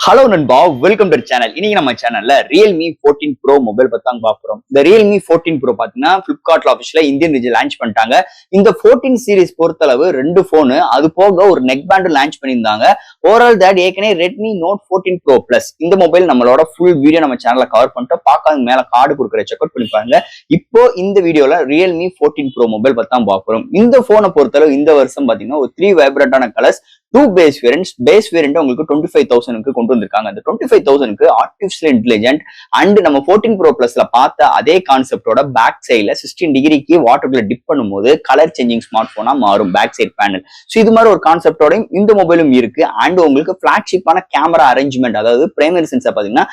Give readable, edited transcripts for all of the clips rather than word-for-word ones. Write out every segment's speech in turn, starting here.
Hello நண்பா, welcome to channel. இன்னைக்கு நம்ம சேனல்ல Realme 14 Pro மொபைல் பத்தி தான் பார்க்கிறோம். இந்த Realme 14 Pro பாத்தீங்கன்னா Flipkartல ஆஃபிஷியலா இந்தியன் ரீஜன் லான்ச் பண்ணிட்டாங்க. இந்த 14 சீரிஸ் பொறுத்தளவு 2 போனு அது போக ஒரு நெக் பேண்ட் லான்ச் பண்ணியிருந்தாங்க. ஓவரால் தட் ஏற்கனவே Redmi Note 14 Pro Plus இந்த மொபைல் நம்மளோட ஃபுல் வீடியோ நம்ம சேனல்ல கவர் பண்ணிட்டு பார்க்காத மேல கார்டு கொடுக்குற செக் அவுட் பண்ணி பாருங்க. இப்போ இந்த வீடியோல Realme 14 Pro மொபைல் பத்தி தான் பார்க்கிறோம். இந்த போனை பொறுத்தளவு இந்த வருஷம் பாத்தீங்கன்னா ஒரு 3 வைப்ரண்டான கலர்ஸ், 2 பேஸ் வேரியன்ட் உங்களுக்கு 25,000க்கு கொண்டு வந்திருக்காங்க. அந்த 25,000க்கு ஆர்டிஃபிஷியல் இன்டெலிஜென்ட் அண்ட் நம்ம 14 Pro Plusல பார்த்த அதே கான்செப்டோட பேக் சைட்ல 16 டிகிரிக்கு வாட்டர்ல டிப் பண்ணும்போது கலர் சேஞ்சிங் ஸ்மார்ட் போனா மாறும் பேக் சைட் பேனல். ஸோ இது மாதிரி ஒரு கான்செப்டோட இந்த மொபைலும் இருக்கு. அண்ட் உங்களுக்கு பிளாக்ஷிப்பான கேமரா அரேஞ்ச்மெண்ட், அதாவது பிரைமரி சென்சார் பாத்தீங்கன்னா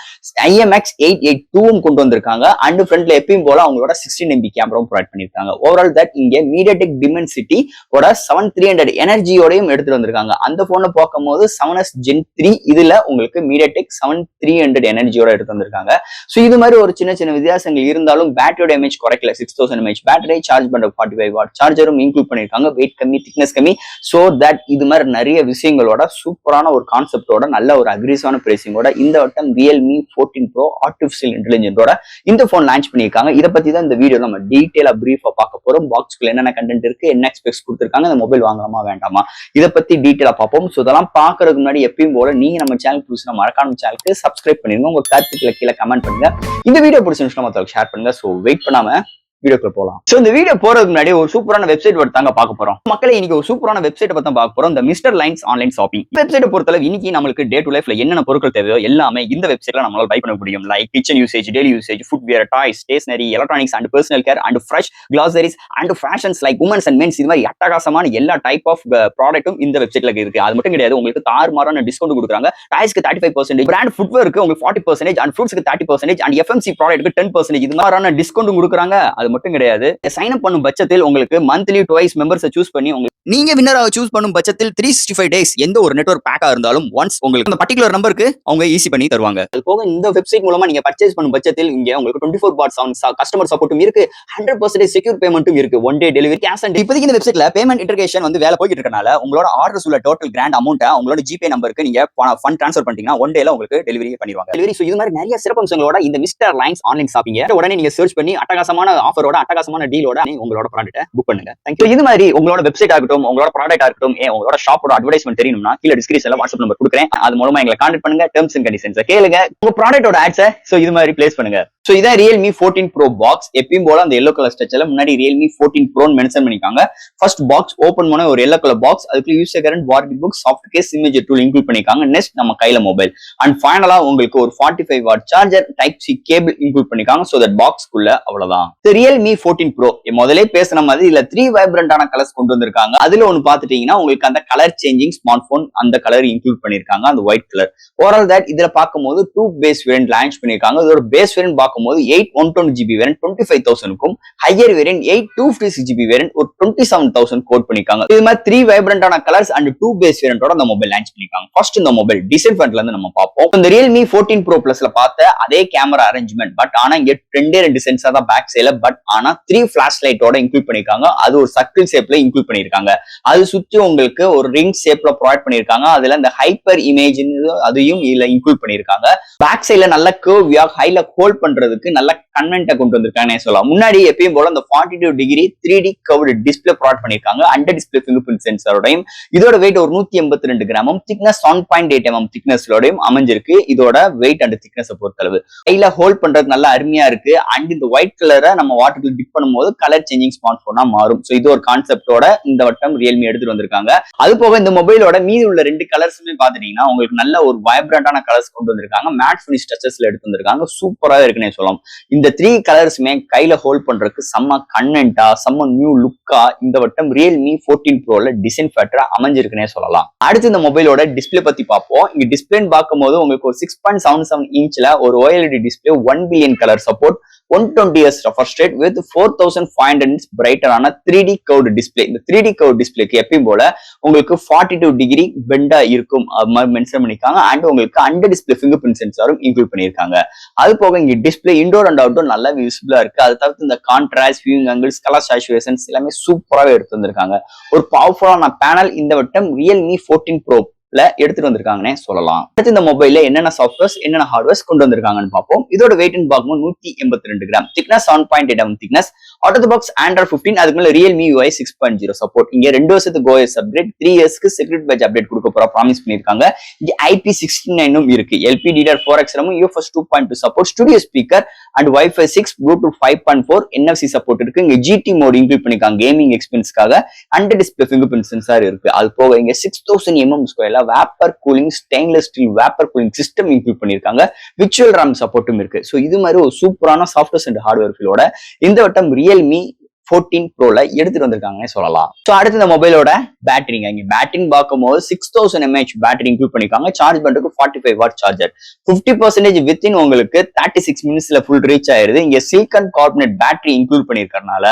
IMX882 கொண்டு வந்திருக்காங்க. அண்ட் ஃப்ரண்ட்ல எப்பயும் போல அவங்களோட 16 MP கேமராவும் ப்ரொவைட் பண்ணிருக்காங்க. ஓவரால் தட் இங்க MediaTek Dimensity 7300 எனர்ஜியோடையும் எடுத்துட்டு வந்திருக்காங்க. அந்த போனை பார்க்கும்போது 7S Gen 3 இதுல உங்களுக்கு MediaTek 7300 எனர்ஜியோட எடுத்து வந்திருக்காங்க. சோ இது மாதிரி ஒரு சின்ன சின்ன வித்தியாசங்கள் இருந்தாலும் பேட்டரியோட எம்ஏஹெச் குறைக்கல. 6000 mAh பேட்டரி, சார்ஜ் பண்ற 45 வாட் சார்ஜரும் இன்க்ளூட் பண்ணிருக்காங்க. வெயிட் கம்மி, திக்னஸ் கம்மி. சோ தட் இது மாதிரி நிறைய விஷயங்களோட சூப்பரான ஒரு கான்செப்டோட நல்ல ஒரு அக்ரெசிவான பிரைசிங்கோட இந்த வட்டம் Realme 14 Pro ஆர்டிஃபிஷியல் இன்டெலிஜென்ட்டோட இந்த போன் லான்ச் பண்ணிருக்காங்க. இதை பத்தி தான் இந்த வீடியோ நம்ம டீடைலா பிரீஃபா பார்க்க போறோம். பாக்ஸ்க்குள்ள என்னென்ன கண்டென்ட் இருக்கு, என்ன ஸ்பெக்ஸ் கொடுத்திருக்காங்க, இந்த மொபைல் வாங்கலாமா வேண்டாமா, இதை பத்தி டீடைலா பார்ப்போம். சோ இதெல்லாம் பாக்குறதுக்கு முன்னாடி எப்பயும் போல நீங்க நம்ம சேனல் புதுசுனா மறக்காம சேனலுக்கு சப்ஸ்கிரைப் பண்ணிருங்க. உங்க கருத்துக்களை கீழே கமெண்ட் பண்ணுங்க. இந்த வீடியோ பிடிச்சிருந்துச்சுன்னா மத்தவங்களுக்கு ஷேர் பண்ணுங்க. சோ வெயிட் பண்ணாம வீடியோக்குள்ள போலாம். சோ இந்த வீடியோ போறதுக்கு முன்னாடி ஒரு சூப்பரான வெப்சைட் பத்தி தாங்க பார்க்க போறோம். மக்களே, இன்னைக்கு ஒரு சூப்பரான வெப்சைட் பத்தி தான் பார்க்க போறோம். இந்த mister lines online shopping website பொறுத்தளவு இன்னைக்கு நம்மளுக்கு டே டு லைஃப்ல என்னென்ன பொருட்கள் தேவையோ எல்லாமே இந்த வெப்சைட்ல நம்மளால பை பண்ண முடியும். Like kitchen usage, daily usage, footwear, toys, stationery, electronics and personal care and fresh groceries and fashions like women's and men's. இது மாதிரி அட்டகாசமான எல்லா டைப் ஆஃப் ப்ராடக்ட்டும் இந்த வெப்சைட்ல இருக்கு. அது மட்டும் கிடையாது, உங்களுக்கு தாறுமாறான டிஸ்கவுண்ட் கொடுக்குறாங்க. டாய்ஸ்க்கு 35%, பிராண்ட் ஃபுட்வேருக்கு உங்களுக்கு 40% அண்ட் ஃப்ரூட்ஸ்க்கு 30% அண்ட் FMC ப்ராடக்ட்க்கு 10%. இது மாதிரியான டிஸ்கவுண்ட் கொடுக்குறாங்க. அது மட்டும் கிடையாது, சைன் அப் பண்ணும் பட்சத்தில் உங்களுக்கு மந்த்லி ட்வைஸ் மெம்பர்ஸை சூஸ் பண்ணி நீங்க வின்னராக சூஸ் பண்ணும் பட்சத்தில் 365 டேஸ் எந்த ஒரு நெட்வொர்க் பேக்கா இருந்தாலும் ஒன்ஸ் உங்களுக்கு அந்த பர்டிகுலர் நம்பருக்கு அவங்க ஈஸி பண்ணி தருவாங்க. அது போக இந்த வெப்சைட் மூலமா நீங்க பர்ச்சேஸ் பண்ணும் பட்சத்தில் இங்க உங்களுக்கு 24/7 கஸ்டமர் சப்போர்ட்டும் இருக்கு, 100% செக்யூர் பேமெண்ட்டும் இருக்கு, one day delivery, cash on. இப்போதைக்கு இந்த வெப்சைட்ல பேமெண்ட் இன்டகிரேஷன் வந்து வேலை போயிட்டு இருக்கனால உங்களோட ஆர்டர்ஸ் உள்ள டோட்டல் கிராண்ட் அமௌண்ட்டை உங்களோட ஜிபே நம்பருக்கு நீங்க ஃபண்ட் ட்ரான்ஸ்ஃபர் பண்ணிட்டீங்கன்னா ஒன் டேல உங்களுக்கு டெலிவரி பண்ணிடுவாங்க. டெலிவரி. ஸோ இது மாதிரி நிறைய சிறப்பம்சங்களோட இந்த மிஸ்டர் லைன்ஸ் ஆன்லைன் ஷாப்பிங் உடனே நீங்க சர்ச் பண்ணி அட்டகாசமான ஆஃபரோட அட்டகாசமான டீலோட உங்களோட ப்ராடக்ட்டை புக் பண்ணுங்க. தேங்க்யூ. இது மாதிரி உங்களோட வெப்சைட் ஆகட்டும், உங்களோட ப்ராடக்ட் ஆகட்டும், உங்களோட ஷாப்போட அட்வர்டைஸ்மெண்ட் தெரியணும்னா கீழே டிஸ்கிரிப்ஷன்ல வாட்ஸ்அப் நம்பர் கொடுக்குறேன். அது மூலமா எங்களை கான்டாக்ட் பண்ணுங்க. டெர்ம்ஸ் அண்ட் கண்டிஷன்ஸ் கேளுங்க. உங்க ப்ராடக்ட்டோட ஆட்ஸை சோ இது மாதிரி பிளேஸ் பண்ணுங்க. சோ இதான் Realme 14 Pro பாக்ஸ். எப்பயும் போல அந்த எல்லோ கலர் ஸ்ட்ரக்சர்ல முன்னாடி Realme 14 Pro மென்ஷன் பண்ணிருக்காங்க. ஃபர்ஸ்ட் பாக்ஸ் ஓபன் பண்ண ஒரு எல்லோ கலர் பாக்ஸ், அதுக்கு user current, warranty book, soft case, image tool include பண்ணிருக்காங்க. நெக்ஸ்ட் நம்ம கையில மொபைல் அண்ட் ஃபைனலா உங்களுக்கு ஒரு 45 watt charger, type C cable include பண்ணிருக்காங்க. சோ தட் பாக்ஸ்க்குள்ள அவ்வளவுதான். Realme 14 Pro முதல்ல பேசின மாதிரி இதுல 3 வைப்ரண்டான கலர்ஸ் கொண்டு வந்திருக்காங்க. அதுல ஒன்னு பாத்துட்டீங்கன்னா உங்களுக்கு அந்த கலர் சேஞ்சிங் ஸ்மார்ட் போன் அந்த கலர் இன்க்ளூட் பண்ணிருக்காங்க, அந்த ஒயிட் கலர். ஓவரால் தட் இதுல பார்க்கும்போது 2 பேஸ் வேரியன்ட் லான்ச் பண்ணிருக்காங்க. இதோட பேஸ் வேரியன்ட் பார்க்கும்போது 8/120GB வேரியன்ட் 25,000க்கும், ஹையர் வேரியன்ட் 8/256GB வேரியன்ட் ஒரு 27,000 கோட் பண்ணிருக்காங்க. இது மாதிரி 3 வைப்ரண்டான கலர்ஸ் அண்ட் 2 பேஸ் வேரியன்ட்டோட அந்த மொபைல் லான்ச் பண்ணிருக்காங்க. ஃபர்ஸ்ட் இந்த மொபைல் டிசைன் ஃப்ரண்ட்ல இருந்து நம்ம பார்ப்போம். இந்த Realme 14 Pro Plusல பார்த்த அதே கேமரா அரேஞ்ச்மெண்ட், பட் ஆனா இங்க 2 சென்சார் தான் பேக் சைடுல, பட் ஆனா 3 ஃபிளாஷ் லைட்டோட இன்க்ளூட் பண்ணிருக்காங்க. அது ஒரு சர்க்கிள் ஷேப்ல இன்க்ளூட் பண்ணிருக்காங்க. அது சுத்தி உங்களுக்கு ஒரு ரிங் ஷேப்ல ப்ரொவைட் பண்ணிருக்காங்க. அதுல இந்த ஹைப்பர் இமேஜ் அதையும் இதுல இன்க்ளூட் பண்ணிருக்காங்க. பேக் சைடுல நல்ல கர்வ்யா ஹைல ஹோல்ட் பண்றதுக்கு நல்ல கன்வென்ட்டை கொண்டு வந்திருக்காங்க சொல்லலாம். முன்னாடி எப்பயும் போல இந்த 42 degree 3D curved display provide பண்ணிருக்காங்க. அண்டர் டிஸ்பிளே ஃபிங்கர் பிரிண்ட் சென்சாரோடையும், இதோட வெயிட் ஒரு 182 கிராமும், திக்னஸ் 1.8 mm திக்னஸ்லோடையும் அமைஞ்சிருக்கு. இதோட வெயிட் அண்ட் திக்னஸ் பொறுத்தளவு ஹைல ஹோல்ட் பண்றது நல்ல அருமையா இருக்கு. அண்ட் இந்த ஒயிட் கலரை நம்ம வாட்டர்ல டிப் பண்ணும்போது கலர் சேஞ்சிங் ஸ்மார்ட் போனா மாறும். சோ இது ஒரு கான்செப்டோட இந்த வட்டம் Realme எடுத்துட்டு வந்திருக்காங்க. அது போக இந்த மொபைலோட மீதி உள்ள 2 கலர்ஸுமே பாத்துட்டீங்கன்னா உங்களுக்கு நல்ல ஒரு வைப்ரண்டான கலர்ஸ் கொண்டு வந்திருக்காங்க. மேட் ஃபினிஷ் டச்சஸ்ல எடுத்து வந்திருக்காங்க. சூப்பரா இருக்குன்னு சொல்லலாம். இந்த 3 கலர்ஸுமே கையில ஹோல்ட் பண்றதுக்கு செம்ம கன்வென்ட்டா, செம்ம நியூ லுக்கா இந்த வட்டம் Realme 14 Proல டிசைன் ஃபேக்டரா அமைஞ்சிருக்குன்னே சொல்லலாம். அடுத்து இந்த மொபைலோட டிஸ்பிளே பத்தி பார்ப்போம். இங்க டிஸ்பிளேன்னு பார்க்கும்போது உங்களுக்கு ஒரு 6.77 இன்ச்ல ஒரு OLED display, 1 billion colour support, 120Hz refresh rate with 4500 nits பிரைட்டரான 3D curved display. இந்த 3D curved டிஸ்பிளேக்கு எப்பயும் போல உங்களுக்கு 42 டிகிரி பெண்டா இருக்கும் மென்ஷன் பண்ணிருக்காங்க. அண்ட் உங்களுக்கு அண்டர் டிஸ்பிளே ஃபிங்கர் பிரிண்ட் சென்சாரும் இன்க்ளூட் பண்ணிருக்காங்க. அது போக இங்க டிஸ்பிளே இன்டோர் அண்ட் அவுட்டோர் நல்லா விசிபிளா இருக்கு. அது தவிர்த்து இந்த contrast, viewing angles, colour saturations எல்லாமே சூப்பராகவே எடுத்து வந்திருக்காங்க. ஒரு பவர்ஃபுல்லான பேனல் இந்த வட்டம் Realme 14 Pro எடுத்துட்டு வந்திருக்காங்கன்னே சொல்லலாம். அடுத்து இந்த மொபைல்ல என்னென்ன சாஃப்ட்வேர்ஸ் என்னென்ன ஹார்ட்வேர்ஸ் கொண்டு வந்திருக்காங்கன்னு பார்ப்போம். இதோட வெயிட்னு பார்க்கும்போது 182 gram, thickness 7.8 mm thickness, out of the box Android 15, அதுக்கு மேல Realme UI 6.0 சப்போர்ட். இங்க 2 வருஷத்துக்கு OS அப்டேட், 3 இயர்ஸ்க்கு செக்யூரிட்டி பேட்ச் அப்டேட் கொடுக்க போறா ப்ராமிஸ் பண்ணிருக்காங்க. இங்க IP69 இருக்கு, LPDDR4X RAM, UFS 2.2 support, studio speaker and Wi-Fi 6, Bluetooth 5.4, NFC support இருக்கு. இங்க GT மோட் இன்க்ளூட் பண்ணிருக்காங்க கேமிங் எக்ஸ்பீரியன்ஸ்க்காக. Under display fingerprint sensor இருக்கு. அது போக இங்க 6000 mm ஸ்கொயர்ல vapour cooling stainless steel vapour cooling system include பண்ணிருக்காங்க. விர்ச்சுவல் RAM சப்போர்ட்டும் இருக்கு. சோ இது மாதிரி ஒரு சூப்பரான சாஃப்ட்வேர்ஸ் அண்ட் ஹார்ட்வேர் ஃபீலோட இந்த வட்டம் Realme 14 Proல எடுத்துட்டு வந்திருக்காங்கன்னு சொல்லலாம். சோ அடுத்து இந்த மொபைலோட பேட்டரிங்க. இங்க பேட்டரின்னு பார்க்கும்போது 6000 mAh பேட்டரி இன்க்ளூட் பண்ணிருக்காங்க. சார்ஜ் பண்றதுக்கு 45 வாட் சார்ஜர். 50% வித்தின் உங்களுக்கு 36 மினிட்ஸ்ல ஃபுல் ரீச் ஆயிருது. இங்க சிலிக்கான் கார்பனேட் பேட்டரி இன்க்ளூட் பண்ணிருக்கறனால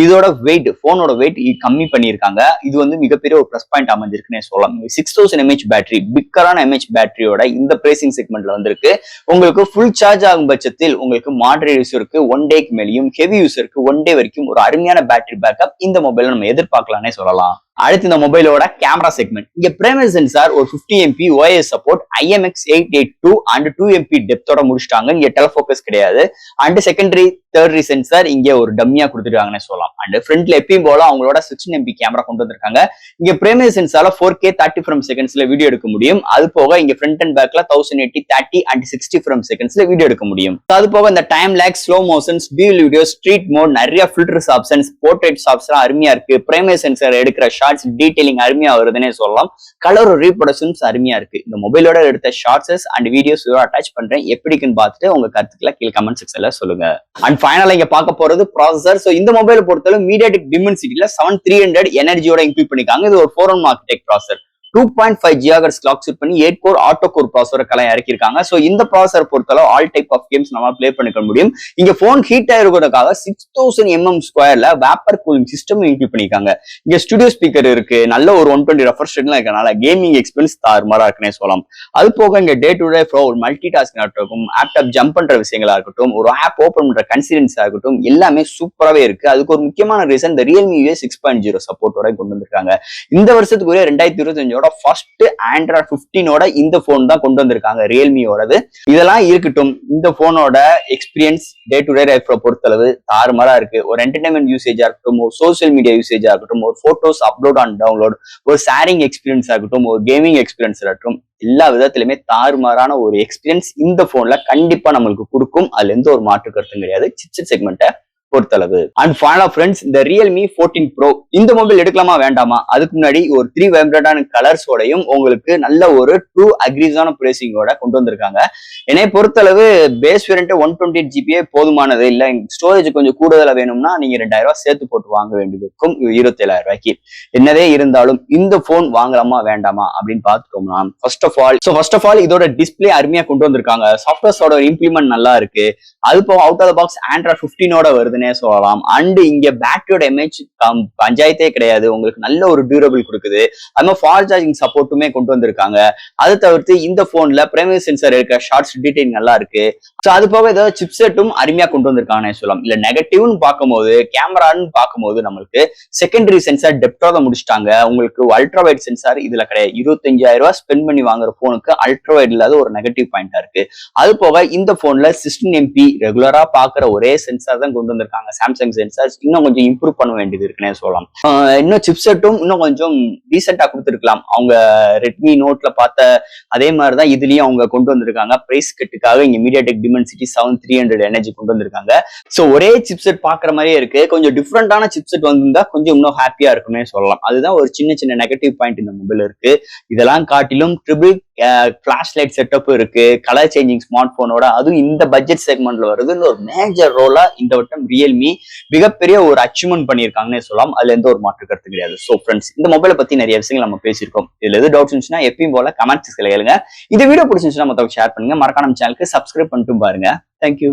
இதோட வெயிட், போனோட வெயிட் கம்மி பண்ணிருக்காங்க. இது வந்து மிகப்பெரிய ஒரு பிளஸ் பாயிண்ட் அமைஞ்சிருக்குன்னு சொல்லலாம். 6000 mAh பேட்டரி, பிக்கரான mAh பேட்டரியோட இந்த பிரைசிங் செக்மெண்ட்ல வந்திருக்கு. உங்களுக்கு ஃபுல் சார்ஜ் ஆகும் பட்சத்தில் உங்களுக்கு மாடரேட் யூசருக்கு 1 டேக்கு மேலேயும், ஹெவி யூசருக்கு 1 டே வரைக்கும் ஒரு அருமையான பேட்டரி பேக்கப் இந்த மொபைல நம்ம எதிர்பார்க்கலாம்னே சொல்லலாம். அடுத்து இந்த மொபைலோட கேமரா செக்மெண்ட். இங்க பிரைமரி சென்சார் ஒரு 50 MP OIS support, IMX882 and 2 MP டெப்தோட முடிச்சிட்டாங்க. இங்க டெலஃபோக்கஸ் கிடையாது. அண்ட் செகண்டரி தேர்டரி சென்சார் இங்க ஒரு டம்மியா கொடுத்துருக்காங்கன்னு சொல்லலாம். அண்ட் ஃப்ரண்ட்ல எப்பயும் போல அவங்களோட 16 MP கேமரா கொண்டு வந்திருக்காங்க. இங்க பிரைமரி சென்சார்ல 4K 30 frames செகண்ட்ஸ்ல வீடியோ எடுக்க முடியும். அது போக இங்க ஃப்ரண்ட் அண்ட் பேக்ல 1080 30 அண்ட் 60 frames செகண்ட்ஸ்ல வீடியோ எடுக்க முடியும். அது போக இந்த time lapse, slow motions, dual video, street mode, நிறைய ஃபில்டர்ஸ் ஆப்ஷன்ஸ், போர்ட்ரேட் ஆப்ஷன்ஸ் அருமையா இருக்கு. பிரைமரி சென்சார் எடுக்கிற ஷார்ட்ஸ் டீடைலிங் அருமையா வருதுன்னே சொல்லலாம். கலர் ரீப்ரொடக்ஷன்ஸ் அருமையா இருக்கு. இந்த மொபைலோட எடுத்த ஷார்ட்ஸ் அண்ட் வீடியோஸ் அட்டாச் பண்றேன். எப்படின்னு பார்த்துட்டு உங்க கருத்துக்களை கீழே கமெண்ட் செக்ஷன்ல சொல்லுங்க. அண்ட் ஃபைனலா இங்க பார்க்க போறது ப்ராசஸர். சோ இந்த மொபைலை பொறுத்தவரை MediaTek Dimensity 7300 எனர்ஜியோட இன்க்ளூட் பண்ணிருக்காங்க. இது ஒரு 4-in architect processor. 2.5 GHz clock set பண்ணி 8 கோர் ஆட்டோ கோர் ப்ராசஸர் கலை இறக்கிருக்காங்க. சோ இந்த ப்ராசஸர் பொறுத்தளவு ஆல் டைப் ஆஃப் கேம்ஸ் நம்ம ப்ளே பண்ணிக்க முடியும். இங்க போன் ஹீட் ஆயிருக்கிறதுக்காக 6000 mm ஸ்கொயர்ல வேப்பர் கூலிங் சிஸ்டம் இன்க்ளூட் பண்ணிருக்காங்க. இங்க ஸ்டுடியோ ஸ்பீக்கர் இருக்கு. நல்ல ஒரு 120 ரெஃப்ரெஷ் ரேட்ல இருக்கனால கேமிங் எக்ஸ்பீரியன்ஸ் தாறுமாறா இருக்குன்னே சொல்லலாம். அது போக இங்க டே டு டே ஃப்ளோ ஒரு மல்டி டாஸ்கிங் ஆகட்டும், ஆப்டாப் ஜம்ப் பண்ற விஷயங்களா இருக்கட்டும், ஒரு ஆப் ஓபன் பண்ற கன்சிடென்ஸ் ஆகட்டும், எல்லாமே சூப்பராகவே இருக்கு. அதுக்கு ஒரு முக்கியமான ரீசன் இந்த Realme UI 6.0 சப்போர்ட்டோட கொண்டு வந்திருக்காங்க. இந்த வருஷத்துக்குரிய 2025 ஃபர்ஸ்ட் Android 15 இந்த போன் தான் கொண்டு வந்திருக்காங்க Realmeயோடது. இதெல்லாம் இருக்கட்டும், இந்த போனோட எக்ஸ்பீரியன்ஸ் டே டு டே லைஃப்ல பொறுத்தளவு தாறுமாறா இருக்கு. ஒரு என்டர்டைன்மெண்ட் யூசேஜா இருக்கட்டும், ஒரு சோசியல் மீடியா யூசேஜா இருக்கட்டும், ஒரு போட்டோஸ் அப்லோட் அண்ட் டவுன்லோட், ஒரு ஷேரிங் எக்ஸ்பீரியன்ஸ் ஆகட்டும், ஒரு கேமிங் எக்ஸ்பீரியன்ஸ் ஆகட்டும், எல்லா விதத்திலுமே தாறுமாறான ஒரு எக்ஸ்பீரியன்ஸ் இந்த போன்ல கண்டிப்பா நம்மளுக்கு கொடுக்கும். அதுல எந்த ஒரு மாற்று கருத்தும் கிடையாது சிப்செட் செக்மெண்ட்டை பொறுத்தளவு. அண்ட் ஃபைனலா ஃப்ரெண்ட்ஸ், இந்த Realme 14 Pro இந்த மொபைல் எடுக்கலாமா வேண்டாமா? அதுக்கு முன்னாடி ஒரு 3 வைப்ரண்டான கலர்ஸோடையும் உங்களுக்கு நல்ல ஒரு ட்ரூ அக்ரீஸான பிரைசிங்கோட கொண்டு வந்திருக்காங்க. என்னை பொறுத்தளவு பேஸ் வேரியன்ட் 128 GB போதுமானது. இல்ல ஸ்டோரேஜ் கொஞ்சம் கூடுதலா வேணும்னா நீங்க 2000 ரூபாய் சேர்த்து போட்டு வாங்க வேண்டியது இருக்கும் 27,000 ரூபாய்க்கு. என்னதே இருந்தாலும் இந்த போன் வாங்கலாமா வேண்டாமா அப்படின்னு பார்த்துட்டோம்னா, ஃபர்ஸ்ட் ஆஃப் ஆல் இதோட டிஸ்பிளே அருமையா கொண்டு வந்திருக்காங்க. சாஃப்ட்வேர்ஸோட இம்ப்ளிமெண்ட் நல்லா இருக்கு. அது போக out of the box Android 15 வருதுன்னே சொல்லலாம். அண்ட் இங்க பேட்டரியோட எம்ஏஹெச் பஞ்சாயத்தே கிடையாது. உங்களுக்கு நல்ல ஒரு டியூரபிள் கொடுக்குது. அது மாதிரி ஃபாஸ்ட் சார்ஜிங் சப்போர்ட்டுமே கொண்டு வந்திருக்காங்க. அது தவிர்த்து இந்த போன்ல பிரைமரி சென்சார் இருக்க ஷார்ட்ஸ் டீடைல் நல்லா இருக்கு. சோ அது போக ஏதாவது சிப்செட்டும் அருமையா கொண்டு வந்திருக்காங்கன்னு சொல்லலாம். இல்ல நெகட்டிவ்னு பார்க்கும்போது, கேமரான்னு பார்க்கும்போது நம்மளுக்கு செகண்டரி சென்சார் டெப்தோட முடிச்சிட்டாங்க. உங்களுக்கு அல்ட்ரா வைட் சென்சார் இதுல கிடையாது. 25,000 ரூபாய் ஸ்பெண்ட் பண்ணி வாங்குற போனுக்கு அல்ட்ரா வைட் இல்லாத ஒரு நெகட்டிவ் பாயிண்டா இருக்கு. அது போக இந்த போன்ல 16 MP ரெகுலரா பாக்குற ஒரே சென்சார் தான் கொண்டு வந்திருக்காங்க. சாம்சங் சென்சார்ஸ் இன்னும் கொஞ்சம் இம்ப்ரூவ் பண்ண வேண்டியது இருக்குன்னே சொல்லலாம். இன்னும் சிப்செட்டும் இன்னும் கொஞ்சம் டீசென்டா கொடுத்துருக்கலாம். அவங்க ரெட்மி நோட்ல பார்த்த அதே மாதிரிதான் இதுலயும் அவங்க கொண்டு வந்திருக்காங்க. பிரைஸ் கட்டுக்காக இங்க MediaTek Dimensity 7300 எனர்ஜி கொண்டு வந்திருக்காங்க. சோ ஒரே சிப்செட் பாக்குற மாதிரியே இருக்கு. கொஞ்சம் டிஃப்ரெண்டான சிப்செட் வந்திருந்தா கொஞ்சம் இன்னும் ஹாப்பியா இருக்குமே சொல்லலாம். அதுதான் ஒரு சின்ன நெகட்டிவ் பாயிண்ட் இந்த மொபைல் இருக்கு. இதெல்லாம் காட்டிலும் ட்ரிபிள் ஃபிளாஷ் லைட் செட்டப் இருக்கு. கலர் சேஞ்சிங் ஸ்மார்ட் போனோட அதுவும் இந்த பட்ஜெட் செக்மெண்ட்ல வருதுன்னு ஒரு மேஜர் ரோலா இந்த வட்டம் Realme மிகப்பெரிய ஒரு அச்சீவ்மெண்ட் பண்ணியிருக்காங்கன்னு சொல்லலாம். அதுல எந்த ஒரு மாற்று கருத்து கிடையாது. சோ ஃப்ரெண்ட்ஸ், இந்த மொபைலை பத்தி நிறைய விஷயங்கள் நம்ம பேசியிருக்கோம். இதுல எது டவுட்ஸ் இருந்துச்சுன்னா எப்பயும் போல கமெண்ட் செக்ஷன்ல கேளுங்க. இந்த வீடியோ பிடிச்சிருந்துச்சுன்னா மத்தவங்க ஷேர் பண்ணுங்க. மறக்காம சேனலுக்கு சப்ஸ்கிரைப் பண்ணிட்டு பாருங்க. தேங்க்யூ.